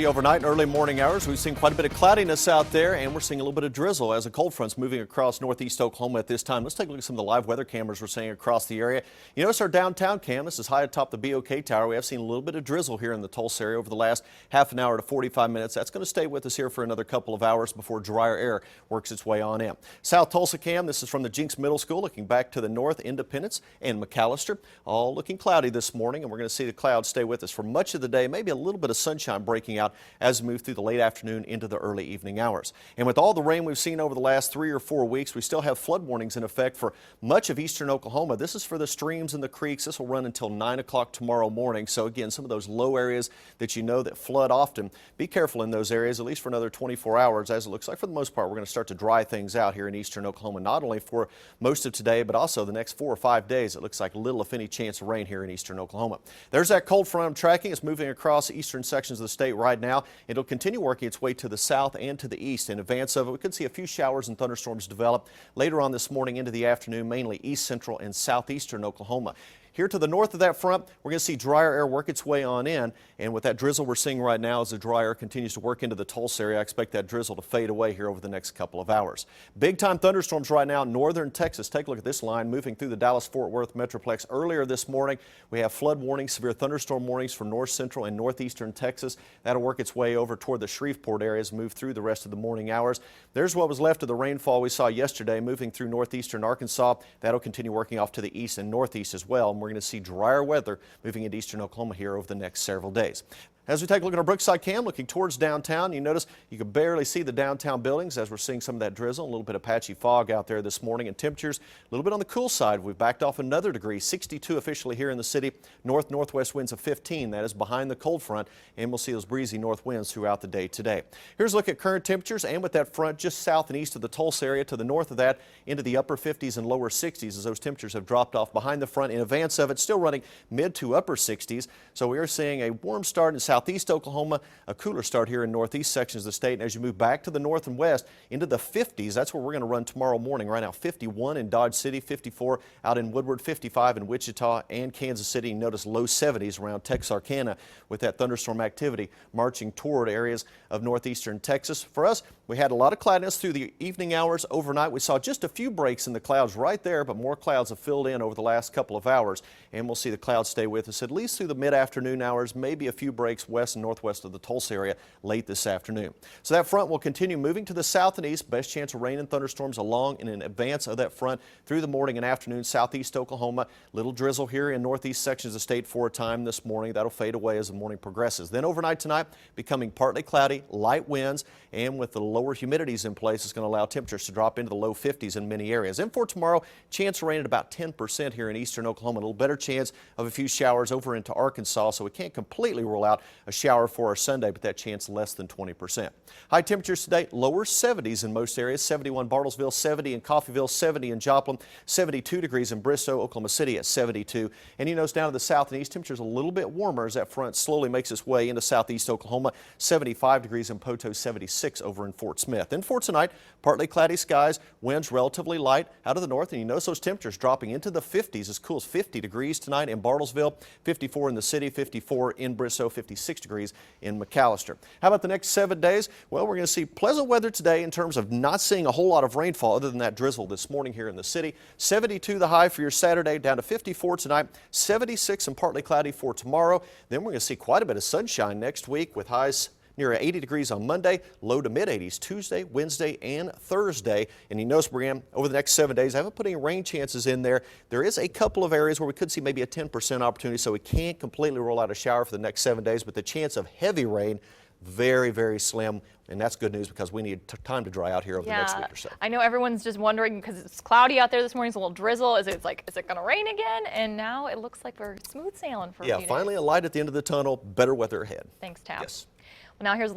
cloudy overnight and early morning hours. We've seen quite a bit of cloudiness out there, and we're seeing a little bit of drizzle as a cold front's moving across northeast Oklahoma at this time. Let's take a look at some of the live weather cameras we're seeing across the area. You notice our downtown cam. This is high atop the BOK Tower. We have seen a little bit of drizzle here in the Tulsa area over the last half an hour to 45 minutes. That's going to stay with us here for another couple of hours before drier air works its way on in. South Tulsa cam. This is from the Jinx Middle School looking back to the north, Independence and McAllister. All looking cloudy this morning, and we're going to see the clouds stay with us for much of the day. Maybe a little bit of sunshine breaking out as we move through the late afternoon into the early evening hours. And with all the rain we've seen over the last 3 or 4 weeks, we still have flood warnings in effect for much of eastern Oklahoma. This is for the streams and the creeks. This will run until 9 o'clock tomorrow morning. So again, some of those low areas that you know that flood often, be careful in those areas at least for another 24 hours. As it looks like for the most part, we're going to start to dry things out here in eastern Oklahoma, not only for most of today, but also the next 4 or 5 days. It looks like little if any chance of rain here in eastern Oklahoma. There's that cold front I'm tracking. It's moving across eastern sections of the state right now. It'll continue working its way to the south and to the east. In advance of it, we could see a few showers and thunderstorms develop later on this morning into the afternoon, mainly east central and southeastern Oklahoma. Here to the north of that front, we're going to see drier air work its way on in, and with that drizzle we're seeing right now as the dry air continues to work into the Tulsa area, I expect that drizzle to fade away here over the next couple of hours. Big time thunderstorms right now in northern Texas. Take a look at this line moving through the Dallas-Fort Worth Metroplex. Earlier this morning, we have flood warnings, severe thunderstorm warnings for north central and northeastern Texas. That'll work its way over toward the Shreveport areas, move through the rest of the morning hours. There's what was left of the rainfall we saw yesterday moving through northeastern Arkansas. That'll continue working off to the east and northeast as well, and we're going to see drier weather moving into eastern Oklahoma here over the next several days. As we take a look at our Brookside cam looking towards downtown, you notice you can barely see the downtown buildings as we're seeing some of that drizzle, a little bit of patchy fog out there this morning, and temperatures a little bit on the cool side. We've backed off another degree, 62 officially here in the city, north-northwest winds of 15. That is behind the cold front, and we'll see those breezy north winds throughout the day today. Here's a look at current temperatures, and with that front just south and east of the Tulsa area, to the north of that into the upper 50s and lower 60s as those temperatures have dropped off behind the front. In advance of it, still running mid to upper 60s. So we are seeing a warm start in southeast Oklahoma, a cooler start here in northeast sections of the state. And as you move back to the north and west into the 50s, that's where we're going to run tomorrow morning. Right now 51 in Dodge City, 54 out in Woodward, 55 in Wichita and Kansas City. You notice low 70s around Texarkana with that thunderstorm activity marching toward areas of northeastern Texas. For us, we had a lot of cloudiness through the evening hours. Overnight, we saw just a few breaks in the clouds right there, but more clouds have filled in over the last couple of hours. And we'll see the clouds stay with us at least through the mid-afternoon hours, maybe a few breaks west and northwest of the Tulsa area late this afternoon. So that front will continue moving to the south and east. Best chance of rain and thunderstorms along and in advance of that front through the morning and afternoon. Southeast Oklahoma, little drizzle here in northeast sections of the state for a time this morning. That'll fade away as the morning progresses. Then overnight tonight, becoming partly cloudy, light winds, and with the lower humidities in place, it's going to allow temperatures to drop into the low 50s in many areas. And for tomorrow, chance of rain at about 10% here in eastern Oklahoma. A little better chance of a few showers over into Arkansas, so we can't completely rule out a shower for our Sunday, but that chance less than 20%. High temperatures today, lower 70s in most areas. 71 Bartlesville, 70 in Coffeyville, 70 in Joplin, 72 degrees in Bristow, Oklahoma City at 72. And you notice down to the south and east, temperatures a little bit warmer as that front slowly makes its way into southeast Oklahoma. 75 degrees in Poto, 76 over in Fort Smith. And for tonight, partly cloudy skies, winds relatively light out of the north, and you notice those temperatures dropping into the 50s, as cool as 50 degrees tonight in Bartlesville, 54 in the city, 54 in Bristow, 56 degrees in McAllister. How about the next 7 days? Well, we're going to see pleasant weather today in terms of not seeing a whole lot of rainfall other than that drizzle this morning here in the city. 72 the high for your Saturday, down to 54 tonight, 76 and partly cloudy for tomorrow. Then we're going to see quite a bit of sunshine next week with highs near 80 degrees on Monday, low to mid 80s Tuesday, Wednesday, and Thursday. And you notice, Brian, over the next 7 days, I haven't put any rain chances in there. There is a couple of areas where we could see maybe a 10% opportunity, so we can't completely rule out a shower for the next 7 days, but the chance of heavy rain, very, very slim. And that's good news because we need time to dry out here over the next week or so. I know everyone's just wondering because it's cloudy out there this morning. It's a little drizzle. Is it going to rain again? And now it looks like we're smooth sailing for a few days. Yeah, finally a light at the end of the tunnel. Better weather ahead. Thanks, Tab. Yes. Well, now here's